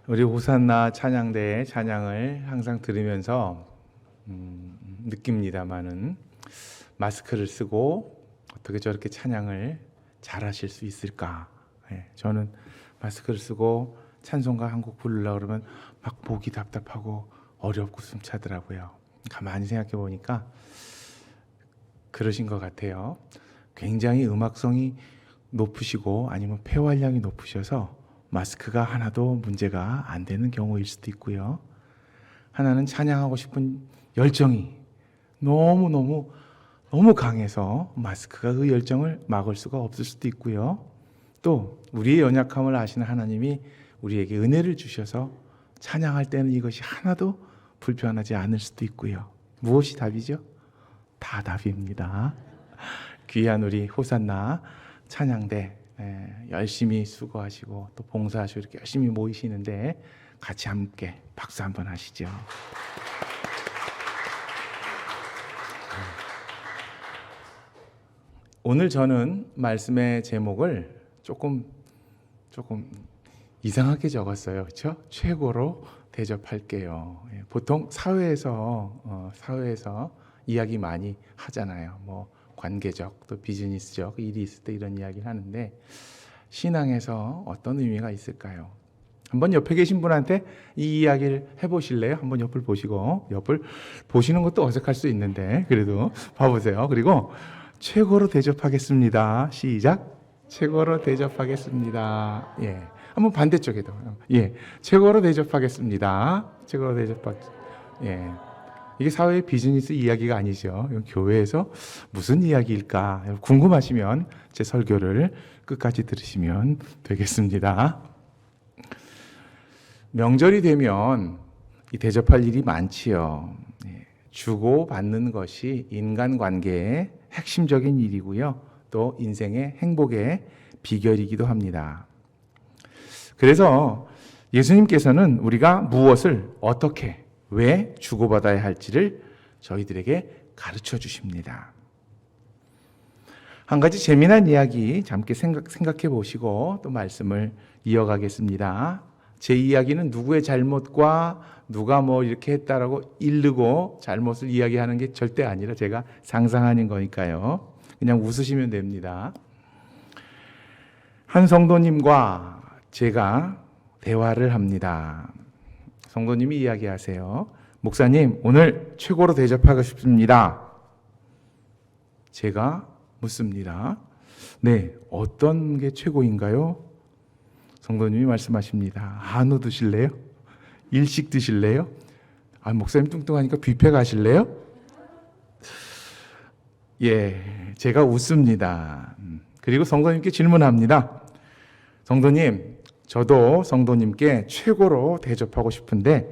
우리 호산나 찬양대의 찬양을 항상 들으면서 느낍니다마는 마스크를 쓰고 어떻게 저렇게 찬양을 잘하실 수 있을까? 저는 마스크를 쓰고 찬송가 한 곡 부르려고 그러면 막 목이 답답하고 어렵고 숨차더라고요. 가만히 생각해 보니까 그러신 것 같아요. 굉장히 음악성이 높으시고 아니면 폐활량이 높으셔서 마스크가 하나도 문제가 안 되는 경우일 수도 있고요. 하나는 찬양하고 싶은 열정이 너무 강해서 마스크가 그 열정을 막을 수가 없을 수도 있고요. 또 우리의 연약함을 아시는 하나님이 우리에게 은혜를 주셔서 찬양할 때는 이것이 하나도 불편하지 않을 수도 있고요. 무엇이 답이죠? 다 답입니다. 귀한 우리 호산나 찬양대 열심히 수고하시고 또 봉사하시고 이렇게 열심히 모이시는데 같이 함께 박수 한번 하시죠. 오늘 저는 말씀의 제목을 조금 이상하게 적었어요. 그렇죠? 최고로 대접할게요. 보통 사회에서 이야기 많이 하잖아요. 뭐 관계적 또 비즈니스적 일이 있을 때 이런 이야기를 하는데 신앙에서 어떤 의미가 있을까요? 한번 옆에 계신 분한테 이 이야기를 해보실래요? 한번 옆을 보시고, 옆을 보시는 것도 어색할 수 있는데 그래도 봐보세요. 그리고 최고로 대접하겠습니다. 시작. 최고로 대접하겠습니다. 예. 한번 반대쪽에도. 예. 최고로 대접하겠습니다. 최고로 예. 이게 사회의 비즈니스 이야기가 아니죠. 교회에서 무슨 이야기일까? 궁금하시면 제 설교를 끝까지 들으시면 되겠습니다. 명절이 되면 이 대접할 일이 많지요. 주고 받는 것이 인간관계의 핵심적인 일이고요. 또 인생의 행복의 비결이기도 합니다. 그래서 예수님께서는 우리가 무엇을 어떻게 왜 주고받아야 할지를 저희들에게 가르쳐 주십니다. 한 가지 재미난 이야기 잠깐 생각해 보시고 또 말씀을 이어가겠습니다. 제 이야기는 누구의 잘못과 누가 뭐 이렇게 했다라고 이르고 잘못을 이야기하는 게 절대 아니라 제가 상상하는 거니까요. 그냥 웃으시면 됩니다. 한 성도님과 제가 대화를 합니다. 성도님이 이야기하세요. 목사님, 오늘 최고로 대접하고 싶습니다. 제가 묻습니다. 네, 어떤 게 최고인가요? 성도님이 말씀하십니다. 한우 드실래요? 일식 드실래요? 목사님 뚱뚱하니까 뷔페 가실래요? 예, 제가 웃습니다. 그리고 성도님께 질문합니다. 성도님, 저도 성도님께 최고로 대접하고 싶은데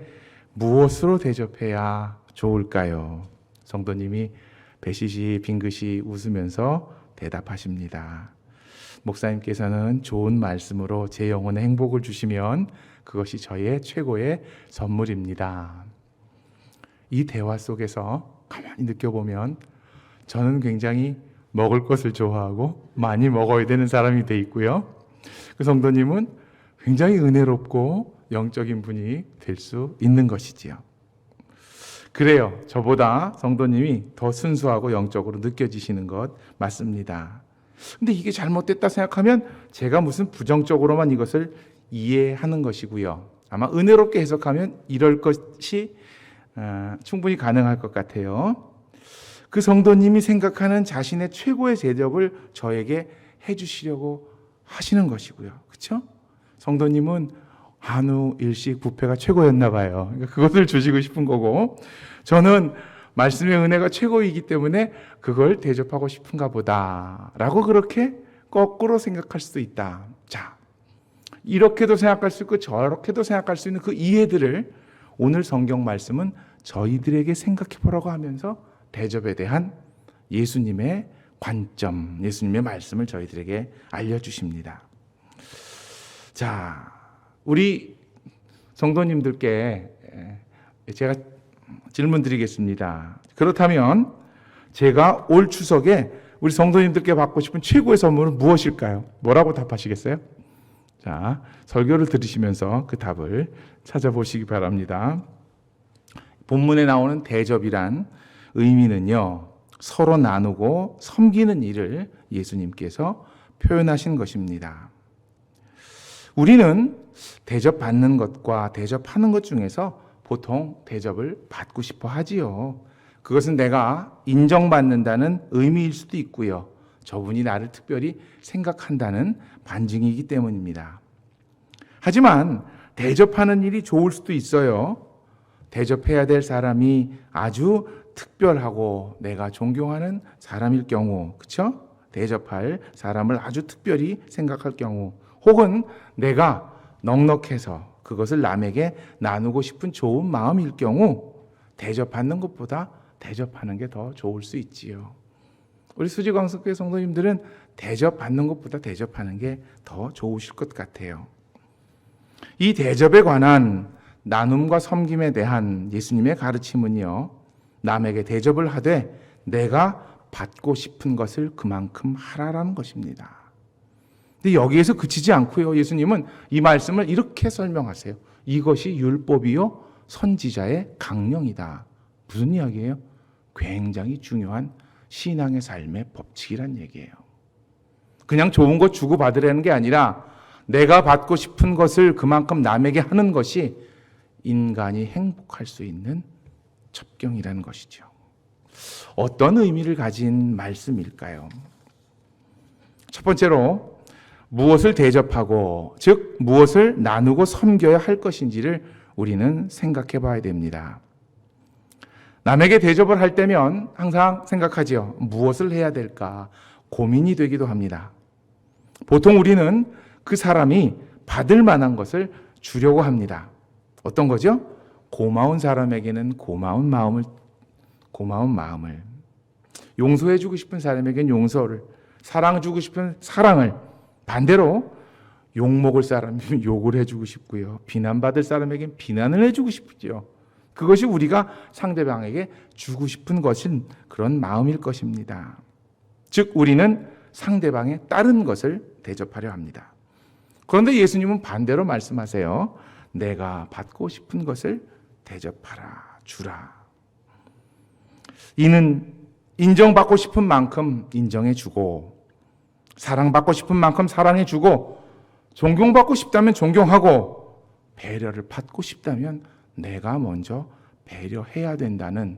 무엇으로 대접해야 좋을까요? 성도님이 배시시 빙긋이 웃으면서 대답하십니다. 목사님께서는 좋은 말씀으로 제 영혼에 행복을 주시면 그것이 저의 최고의 선물입니다. 이 대화 속에서 가만히 느껴보면 저는 굉장히 먹을 것을 좋아하고 많이 먹어야 되는 사람이 돼 있고요. 그 성도님은 굉장히 은혜롭고 영적인 분이 될 수 있는 것이지요. 그래요. 저보다 성도님이 더 순수하고 영적으로 느껴지시는 것 맞습니다. 근데 이게 잘못됐다 생각하면 제가 무슨 부정적으로만 이것을 이해하는 것이고요. 아마 은혜롭게 해석하면 이럴 것이 충분히 가능할 것 같아요. 그 성도님이 생각하는 자신의 최고의 대접을 저에게 해주시려고 하시는 것이고요. 그렇죠? 성도님은 한우, 일식, 뷔페가 최고였나 봐요. 그러니까 그것을 주시고 싶은 거고 저는 말씀의 은혜가 최고이기 때문에 그걸 대접하고 싶은가 보다 라고 그렇게 거꾸로 생각할 수도 있다. 자, 이렇게도 생각할 수 있고 저렇게도 생각할 수 있는 그 이해들을 오늘 성경 말씀은 저희들에게 생각해 보라고 하면서 대접에 대한 예수님의 관점, 예수님의 말씀을 저희들에게 알려주십니다. 자, 우리 성도님들께 제가 질문 드리겠습니다. 그렇다면 제가 올 추석에 우리 성도님들께 받고 싶은 최고의 선물은 무엇일까요? 뭐라고 답하시겠어요? 자, 설교를 들으시면서 그 답을 찾아보시기 바랍니다. 본문에 나오는 대접이란 의미는요, 서로 나누고 섬기는 일을 예수님께서 표현하신 것입니다. 우리는 대접받는 것과 대접하는 것 중에서 보통 대접을 받고 싶어 하지요. 그것은 내가 인정받는다는 의미일 수도 있고요. 저분이 나를 특별히 생각한다는 반증이기 때문입니다. 하지만 대접하는 일이 좋을 수도 있어요. 대접해야 될 사람이 아주 특별하고 내가 존경하는 사람일 경우, 그렇죠? 대접할 사람을 아주 특별히 생각할 경우, 혹은 내가 넉넉해서 그것을 남에게 나누고 싶은 좋은 마음일 경우 대접받는 것보다 대접하는 게 더 좋을 수 있지요. 우리 수지광석교회 성도님들은 대접받는 것보다 대접하는 게 더 좋으실 것 같아요. 이 대접에 관한 나눔과 섬김에 대한 예수님의 가르침은요, 남에게 대접을 하되 내가 받고 싶은 것을 그만큼 하라라는 것입니다. 근데 여기에서 그치지 않고요, 예수님은 이 말씀을 이렇게 설명하세요. 이것이 율법이요 선지자의 강령이다. 무슨 이야기예요? 굉장히 중요한 신앙의 삶의 법칙이란 얘기예요. 그냥 좋은 것 주고 받으라는 게 아니라 내가 받고 싶은 것을 그만큼 남에게 하는 것이 인간이 행복할 수 있는 첩경이라는 것이죠. 어떤 의미를 가진 말씀일까요? 첫 번째로 무엇을 대접하고, 즉 무엇을 나누고 섬겨야 할 것인지를 우리는 생각해 봐야 됩니다. 남에게 대접을 할 때면 항상 생각하지요. 무엇을 해야 될까 고민이 되기도 합니다. 보통 우리는 그 사람이 받을 만한 것을 주려고 합니다. 어떤 거죠? 고마운 사람에게는 고마운 마음을, 용서해주고 싶은 사람에게는 용서를, 사랑해주고 싶은 사랑을, 반대로 욕먹을 사람이면 욕을 해주고 싶고요. 비난받을 사람에게는 비난을 해주고 싶죠. 그것이 우리가 상대방에게 주고 싶은 것인 그런 마음일 것입니다. 즉 우리는 상대방의 다른 것을 대접하려 합니다. 그런데 예수님은 반대로 말씀하세요. 내가 받고 싶은 것을 대접하라, 주라. 이는 인정받고 싶은 만큼 인정해주고, 사랑받고 싶은 만큼 사랑해주고, 존경받고 싶다면 존경하고, 배려를 받고 싶다면 내가 먼저 배려해야 된다는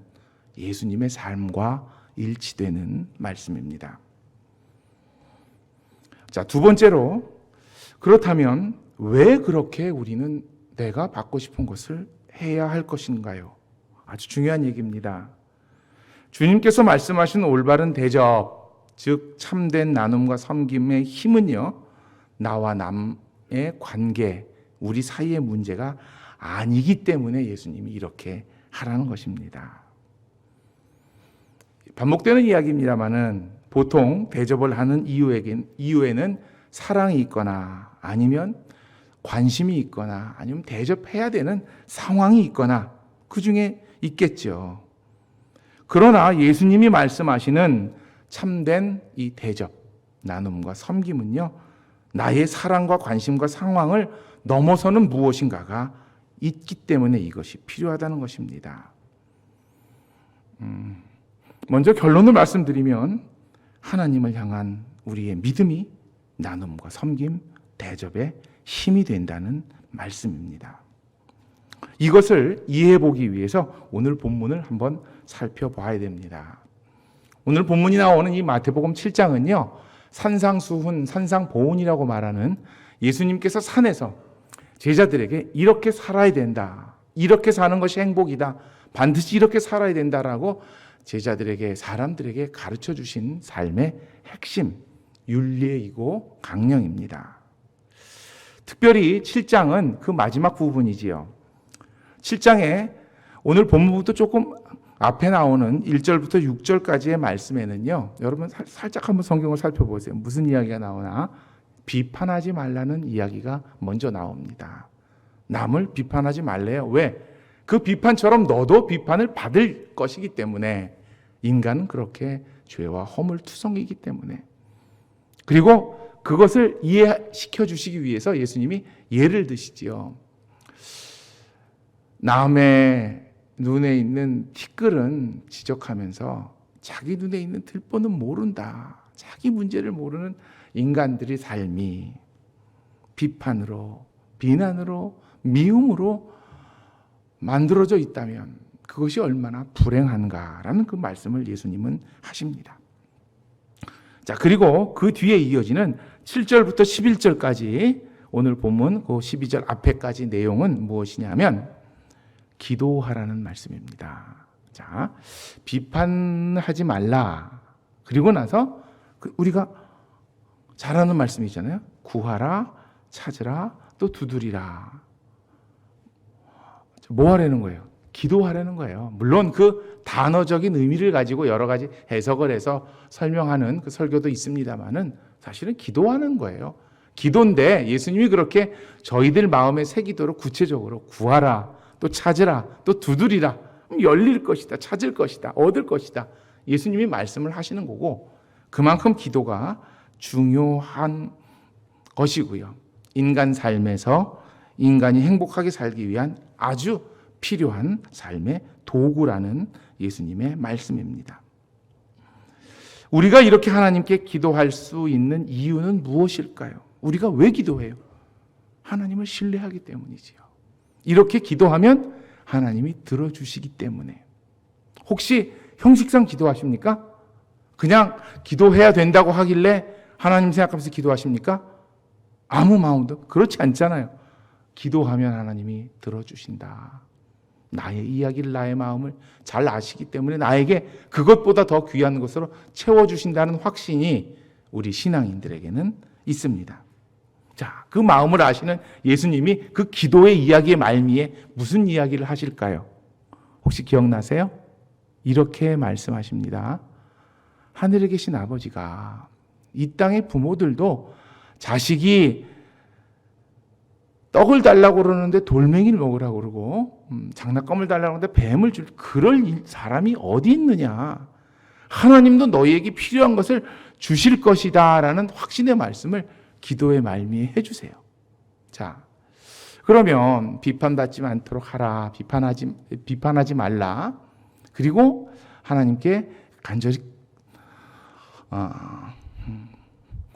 예수님의 삶과 일치되는 말씀입니다. 자, 두 번째로, 그렇다면 왜 그렇게 우리는 내가 받고 싶은 것을 해야 할 것인가요? 아주 중요한 얘기입니다. 주님께서 말씀하신 올바른 대접, 즉 참된 나눔과 섬김의 힘은요, 나와 남의 관계, 우리 사이의 문제가 아니기 때문에 예수님이 이렇게 하라는 것입니다. 반복되는 이야기입니다만은 보통 대접을 하는 이유에는 사랑이 있거나 아니면 관심이 있거나 아니면 대접해야 되는 상황이 있거나 그 중에 있겠죠. 그러나 예수님이 말씀하시는 참된 이 대접, 나눔과 섬김은요, 나의 사랑과 관심과 상황을 넘어서는 무엇인가가 있기 때문에 이것이 필요하다는 것입니다. 먼저 결론을 말씀드리면 하나님을 향한 우리의 믿음이 나눔과 섬김, 대접의 힘이 된다는 말씀입니다. 이것을 이해해 보기 위해서 오늘 본문을 한번 살펴봐야 됩니다. 오늘 본문이 나오는 이 마태복음 7장은요, 산상수훈, 산상보훈이라고 말하는 예수님께서 산에서 제자들에게 이렇게 살아야 된다, 이렇게 사는 것이 행복이다, 반드시 이렇게 살아야 된다라고 제자들에게, 사람들에게 가르쳐 주신 삶의 핵심, 윤리이고 강령입니다. 특별히 7장은 그 마지막 부분이지요. 7장에 오늘 본문부터 조금 앞에 나오는 1절부터 6절까지의 말씀에는요, 여러분 살짝 한번 성경을 살펴보세요. 무슨 이야기가 나오나? 비판하지 말라는 이야기가 먼저 나옵니다. 남을 비판하지 말래요. 왜? 그 비판처럼 너도 비판을 받을 것이기 때문에, 인간은 그렇게 죄와 허물투성이기 때문에. 그리고 그것을 이해시켜 주시기 위해서 예수님이 예를 드시지요. 남의 눈에 있는 티끌은 지적하면서 자기 눈에 있는 들보는 모른다. 자기 문제를 모르는 인간들의 삶이 비판으로, 비난으로, 미움으로 만들어져 있다면 그것이 얼마나 불행한가라는 그 말씀을 예수님은 하십니다. 자, 그리고 그 뒤에 이어지는 7절부터 11절까지 오늘 본문 그 12절 앞에까지 내용은 무엇이냐면 기도하라는 말씀입니다. 자, 비판하지 말라. 그리고 나서 우리가 잘 아는 말씀이잖아요. 구하라, 찾으라, 또 두드리라. 뭐 하라는 거예요? 기도하라는 거예요. 물론 그 단어적인 의미를 가지고 여러 가지 해석을 해서 설명하는 그 설교도 있습니다만은 사실은 기도하는 거예요. 기도인데 예수님이 그렇게 저희들 마음에 새기도록 구체적으로 구하라, 또 찾으라, 또 두드리라. 열릴 것이다, 찾을 것이다, 얻을 것이다. 예수님이 말씀을 하시는 거고 그만큼 기도가 중요한 것이고요. 인간 삶에서 인간이 행복하게 살기 위한 아주 필요한 삶의 도구라는 예수님의 말씀입니다. 우리가 이렇게 하나님께 기도할 수 있는 이유는 무엇일까요? 우리가 왜 기도해요? 하나님을 신뢰하기 때문이지요. 이렇게 기도하면 하나님이 들어주시기 때문에. 혹시 형식상 기도하십니까? 그냥 기도해야 된다고 하길래 하나님 생각하면서 기도하십니까? 아무 마음도 그렇지 않잖아요. 기도하면 하나님이 들어주신다. 나의 이야기를, 나의 마음을 잘 아시기 때문에 나에게 그것보다 더 귀한 것으로 채워주신다는 확신이 우리 신앙인들에게는 있습니다. 자, 그 마음을 아시는 예수님이 그 기도의 이야기의 말미에 무슨 이야기를 하실까요? 혹시 기억나세요? 이렇게 말씀하십니다. 하늘에 계신 아버지가 이 땅의 부모들도 자식이 떡을 달라고 그러는데 돌멩이를 먹으라고 그러고 장난감을 달라고 하는데 뱀을 줄 그럴 사람이 어디 있느냐. 하나님도 너희에게 필요한 것을 주실 것이다 라는 확신의 말씀을 기도의 말미에 해주세요. 자, 그러면 비판받지 않도록 하라. 비판하지 말라. 그리고 하나님께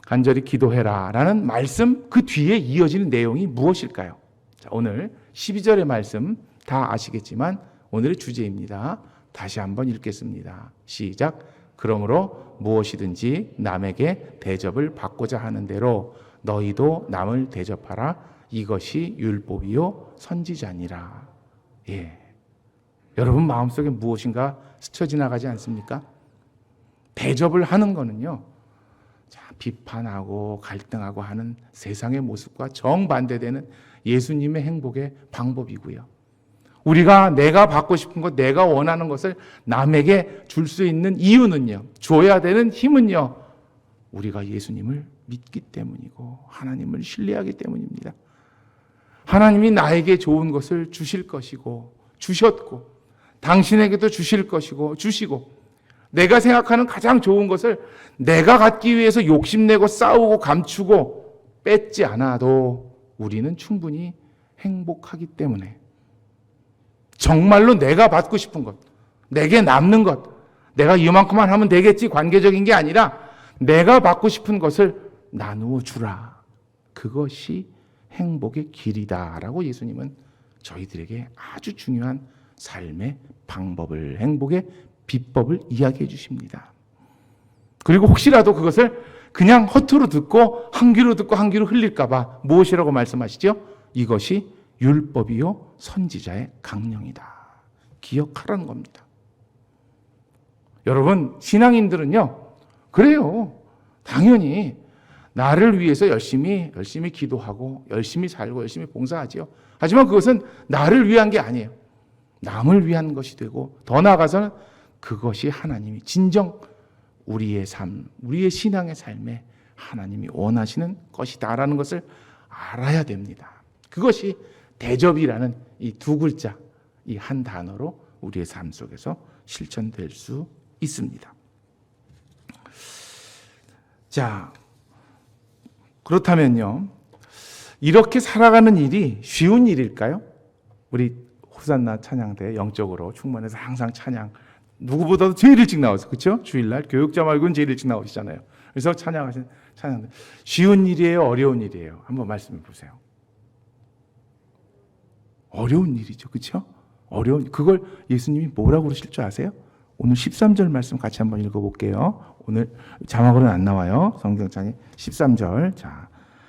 간절히 기도해라 라는 말씀 그 뒤에 이어지는 내용이 무엇일까요? 자, 오늘 12절의 말씀 다 아시겠지만 오늘의 주제입니다. 다시 한번 읽겠습니다. 시작. 그러므로 무엇이든지 남에게 대접을 받고자 하는 대로 너희도 남을 대접하라. 이것이 율법이요 선지자니라. 예. 여러분 마음속에 무엇인가 스쳐 지나가지 않습니까? 대접을 하는 거는요. 자, 비판하고 갈등하고 하는 세상의 모습과 정반대되는 예수님의 행복의 방법이고요. 우리가 내가 받고 싶은 것, 내가 원하는 것을 남에게 줄 수 있는 이유는요. 줘야 되는 힘은요. 우리가 예수님을 믿기 때문이고 하나님을 신뢰하기 때문입니다. 하나님이 나에게 좋은 것을 주실 것이고 주셨고 당신에게도 주실 것이고 주시고 내가 생각하는 가장 좋은 것을 내가 갖기 위해서 욕심내고 싸우고 감추고 뺏지 않아도 우리는 충분히 행복하기 때문에 정말로 내가 받고 싶은 것, 내게 남는 것, 내가 이만큼만 하면 되겠지 관계적인 게 아니라 내가 받고 싶은 것을 나누어 주라. 그것이 행복의 길이다라고 예수님은 저희들에게 아주 중요한 삶의 방법을, 행복의 비법을 이야기해 주십니다. 그리고 혹시라도 그것을 그냥 허투루 듣고 한 귀로 듣고 한 귀로 흘릴까 봐 무엇이라고 말씀하시죠? 이것이 율법이요 선지자의 강령이다. 기억하라는 겁니다. 여러분 신앙인들은요 그래요. 당연히 나를 위해서 열심히 기도하고 열심히 살고 열심히 봉사하지요. 하지만 그것은 나를 위한 게 아니에요. 남을 위한 것이 되고 더 나아가서는 그것이 하나님이 진정 우리의 삶, 우리의 신앙의 삶에 하나님이 원하시는 것이다라는 것을 알아야 됩니다. 그것이 대접이라는 이 두 글자, 이 한 단어로 우리의 삶 속에서 실천될 수 있습니다. 자, 그렇다면요, 이렇게 살아가는 일이 쉬운 일일까요? 우리 호산나 찬양대 영적으로 충만해서 항상 찬양, 누구보다도 제일 일찍 나와서, 그렇죠? 주일날 교육자 말고는 제일 일찍 나오시잖아요. 그래서 찬양하신 찬양대, 쉬운 일이에요, 어려운 일이에요? 한번 말씀해 보세요. 어려운 일이죠, 그렇죠? 어려운, 그걸 예수님이 뭐라고 그러실 줄 아세요? 오늘 13절 말씀 같이 한번 읽어볼게요. 오늘 자막으로는 안 나와요. 성경창에 13절. 자,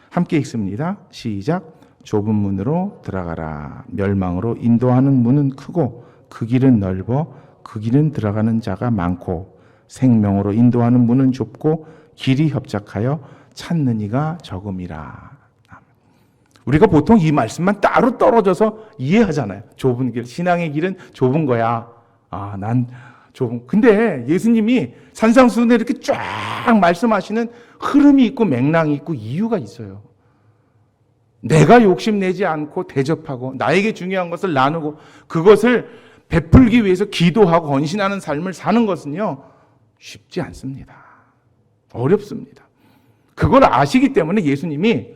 함께 읽습니다. 시작. 좁은 문으로 들어가라. 멸망으로 인도하는 문은 크고 그 길은 넓어 그 길은 들어가는 자가 많고 생명으로 인도하는 문은 좁고 길이 협착하여 찾는 이가 적음이라. 우리가 보통 이 말씀만 따로 떨어져서 이해하잖아요. 좁은 길, 신앙의 길은 좁은 거야. 난 좁은. 근데 예수님이 산상수훈에 이렇게 쫙 말씀하시는 흐름이 있고 맥락이 있고 이유가 있어요. 내가 욕심내지 않고 대접하고 나에게 중요한 것을 나누고 그것을 베풀기 위해서 기도하고 헌신하는 삶을 사는 것은요, 쉽지 않습니다. 어렵습니다. 그걸 아시기 때문에 예수님이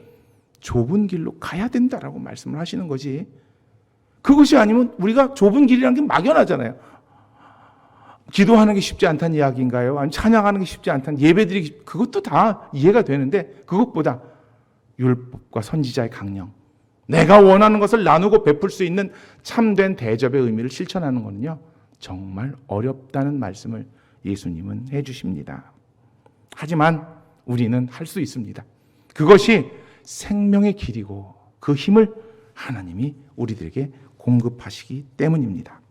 좁은 길로 가야 된다라고 말씀을 하시는 거지. 그것이 아니면 우리가 좁은 길이라는 게 막연하잖아요. 기도하는 게 쉽지 않다는 이야기인가요? 아니면 찬양하는 게 쉽지 않다는, 예배드리기, 그것도 다 이해가 되는데 그것보다 율법과 선지자의 강령, 내가 원하는 것을 나누고 베풀 수 있는 참된 대접의 의미를 실천하는 것은요, 정말 어렵다는 말씀을 예수님은 해주십니다. 하지만 우리는 할 수 있습니다. 그것이 생명의 길이고 그 힘을 하나님이 우리들에게 공급하시기 때문입니다.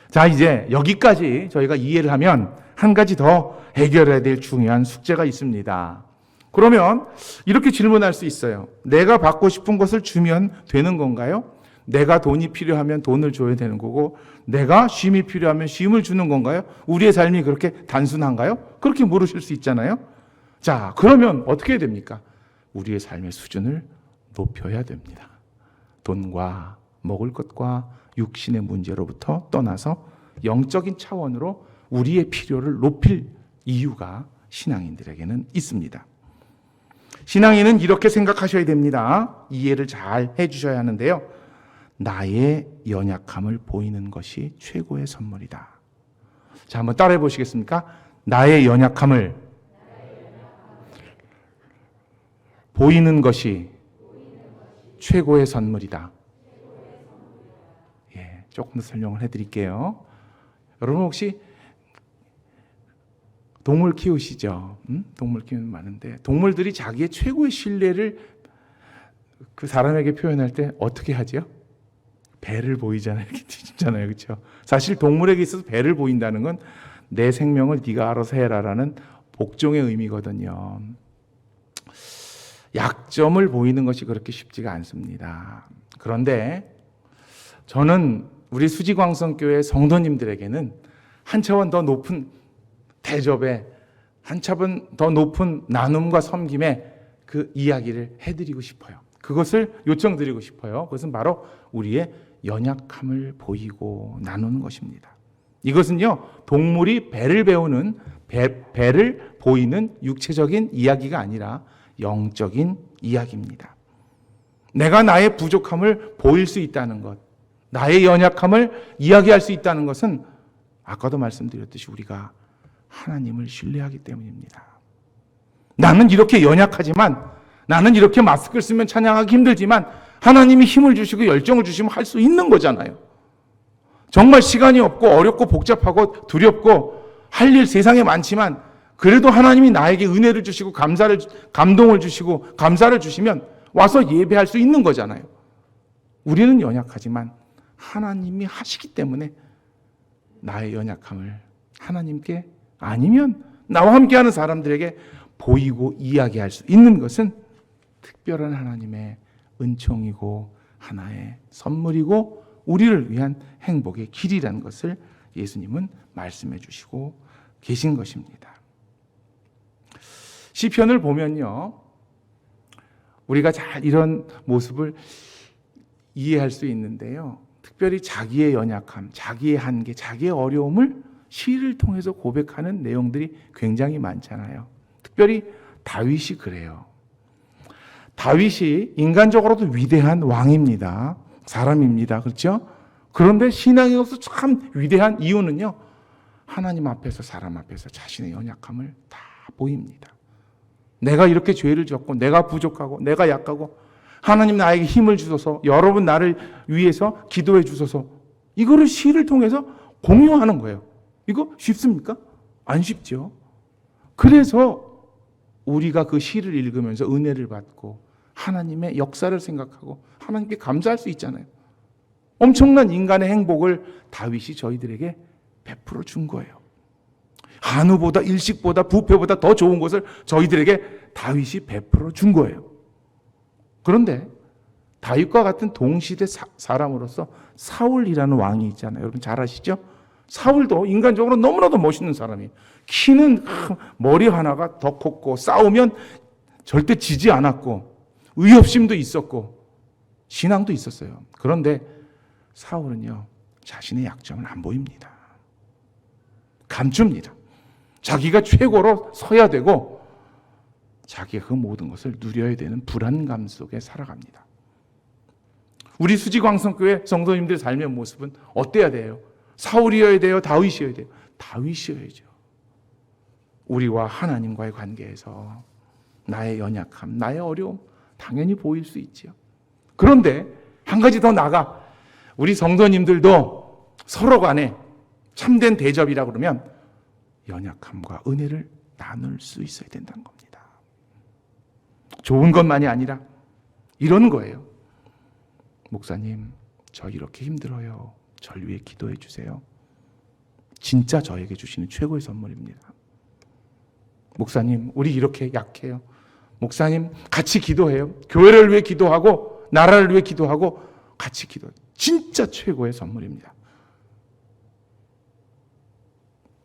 자, 이제 여기까지 저희가 이해를 하면 한 가지 더 해결해야 될 중요한 숙제가 있습니다. 그러면 이렇게 질문할 수 있어요. 내가 받고 싶은 것을 주면 되는 건가요? 내가 돈이 필요하면 돈을 줘야 되는 거고 내가 쉼이 필요하면 쉼을 주는 건가요? 우리의 삶이 그렇게 단순한가요? 그렇게 물으실 수 있잖아요. 자, 그러면 어떻게 해야 됩니까? 우리의 삶의 수준을 높여야 됩니다. 돈과 먹을 것과 육신의 문제로부터 떠나서 영적인 차원으로 우리의 필요를 높일 이유가 신앙인들에게는 있습니다. 신앙인은 이렇게 생각하셔야 됩니다. 이해를 잘 해주셔야 하는데요. 나의 연약함을 보이는 것이 최고의 선물이다. 자, 한번 따라해 보시겠습니까? 나의 연약함을 보이는 것이 최고의 선물이다. 예, 조금 더 설명을 해드릴게요. 여러분 혹시 동물 키우시죠? 동물 키우는 많은데 동물들이 자기의 최고의 신뢰를 그 사람에게 표현할 때 어떻게 하죠? 배를 보이잖아요. 이렇게 뒤집잖아요. 그렇죠? 사실 동물에게 있어서 배를 보인다는 건 내 생명을 네가 알아서 해라라는 복종의 의미거든요. 약점을 보이는 것이 그렇게 쉽지가 않습니다. 그런데 저는 우리 수지광성교회 성도님들에게는 한 차원 더 높은 대접에, 한 차원 더 높은 나눔과 섬김에 그 이야기를 해드리고 싶어요. 그것을 요청드리고 싶어요. 그것은 바로 우리의 연약함을 보이고 나누는 것입니다. 이것은요, 동물이 배를 배우는, 배를 보이는 육체적인 이야기가 아니라 영적인 이야기입니다. 내가 나의 부족함을 보일 수 있다는 것, 나의 연약함을 이야기할 수 있다는 것은 아까도 말씀드렸듯이 우리가 하나님을 신뢰하기 때문입니다. 나는 이렇게 연약하지만, 나는 이렇게 마스크를 쓰면 찬양하기 힘들지만 하나님이 힘을 주시고 열정을 주시면 할 수 있는 거잖아요. 정말 시간이 없고 어렵고 복잡하고 두렵고 할 일 세상에 많지만 그래도 하나님이 나에게 은혜를 주시고 감동을 주시고 감사를 주시면 와서 예배할 수 있는 거잖아요. 우리는 연약하지만 하나님이 하시기 때문에 나의 연약함을 하나님께, 아니면 나와 함께하는 사람들에게 보이고 이야기할 수 있는 것은 특별한 하나님의 은총이고 하나의 선물이고 우리를 위한 행복의 길이라는 것을 예수님은 말씀해 주시고 계신 것입니다. 시편을 보면요, 우리가 잘 이런 모습을 이해할 수 있는데요, 특별히 자기의 연약함, 자기의 한계, 자기의 어려움을 시를 통해서 고백하는 내용들이 굉장히 많잖아요. 특별히 다윗이 그래요. 다윗이 인간적으로도 위대한 왕입니다. 사람입니다. 그렇죠? 그런데 신앙에서 참 위대한 이유는요, 하나님 앞에서 사람 앞에서 자신의 연약함을 다 보입니다. 내가 이렇게 죄를 졌고 내가 부족하고 내가 약하고 하나님 나에게 힘을 주소서, 여러분 나를 위해서 기도해 주소서, 이거를 시를 통해서 공유하는 거예요. 이거 쉽습니까? 안 쉽죠. 그래서 우리가 그 시를 읽으면서 은혜를 받고 하나님의 역사를 생각하고 하나님께 감사할 수 있잖아요. 엄청난 인간의 행복을 다윗이 저희들에게 베풀어 준 거예요. 한우보다 일식보다 부패보다 더 좋은 것을 저희들에게 다윗이 베풀어 준 거예요. 그런데 다윗과 같은 동시대 사람으로서 사울이라는 왕이 있잖아요. 여러분 잘 아시죠? 사울도 인간적으로 너무나도 멋있는 사람이에요. 키는 머리 하나가 더 컸고 싸우면 절대 지지 않았고 의협심도 있었고 신앙도 있었어요. 그런데 사울은요, 자신의 약점을 안 보입니다. 감춥니다. 자기가 최고로 서야 되고 자기가 그 모든 것을 누려야 되는 불안감 속에 살아갑니다. 우리 수지광성교회 성도님들의 삶의 모습은 어때야 돼요? 사울이어야 돼요? 다윗이어야 돼요? 다윗이어야죠. 우리와 하나님과의 관계에서 나의 연약함, 나의 어려움 당연히 보일 수 있지요. 그런데 한 가지 더 나아가 우리 성도님들도 서로 간에 참된 대접이라 그러면 연약함과 은혜를 나눌 수 있어야 된다는 겁니다. 좋은 것만이 아니라 이런 거예요. 목사님, 저 이렇게 힘들어요. 절 위해 기도해 주세요. 진짜 저에게 주시는 최고의 선물입니다. 목사님, 우리 이렇게 약해요. 목사님, 같이 기도해요. 교회를 위해 기도하고 나라를 위해 기도하고 같이 기도해요. 진짜 최고의 선물입니다.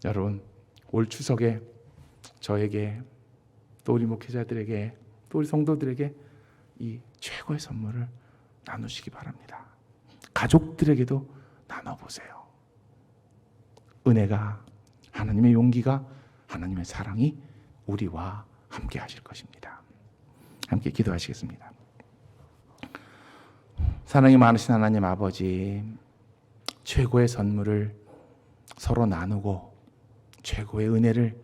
여러분, 올 추석에 저에게 또 우리 목회자들에게 또 우리 성도들에게 이 최고의 선물을 나누시기 바랍니다. 가족들에게도 나눠보세요. 은혜가, 하나님의 용기가, 하나님의 사랑이 우리와 함께 하실 것입니다. 함께 기도하시겠습니다. 사랑이 많으신 하나님 아버지, 최고의 선물을 서로 나누고 최고의 은혜를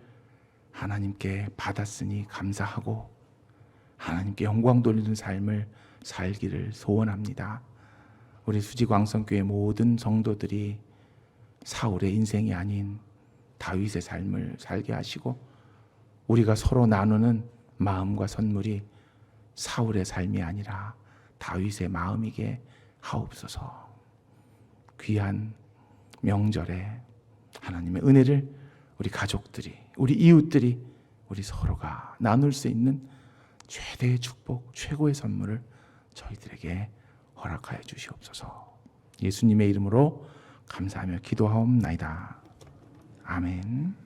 하나님께 받았으니 감사하고 하나님께 영광 돌리는 삶을 살기를 소원합니다. 우리 수지광성교회 모든 성도들이 사울의 인생이 아닌 다윗의 삶을 살게 하시고 우리가 서로 나누는 마음과 선물이 사울의 삶이 아니라 다윗의 마음이게 하옵소서. 귀한 명절에 하나님의 은혜를 우리 가족들이, 우리 이웃들이, 우리 서로가 나눌 수 있는 최대의 축복, 최고의 선물을 저희들에게 허락하여 주시옵소서. 예수님의 이름으로 감사하며 기도하옵나이다. 아멘.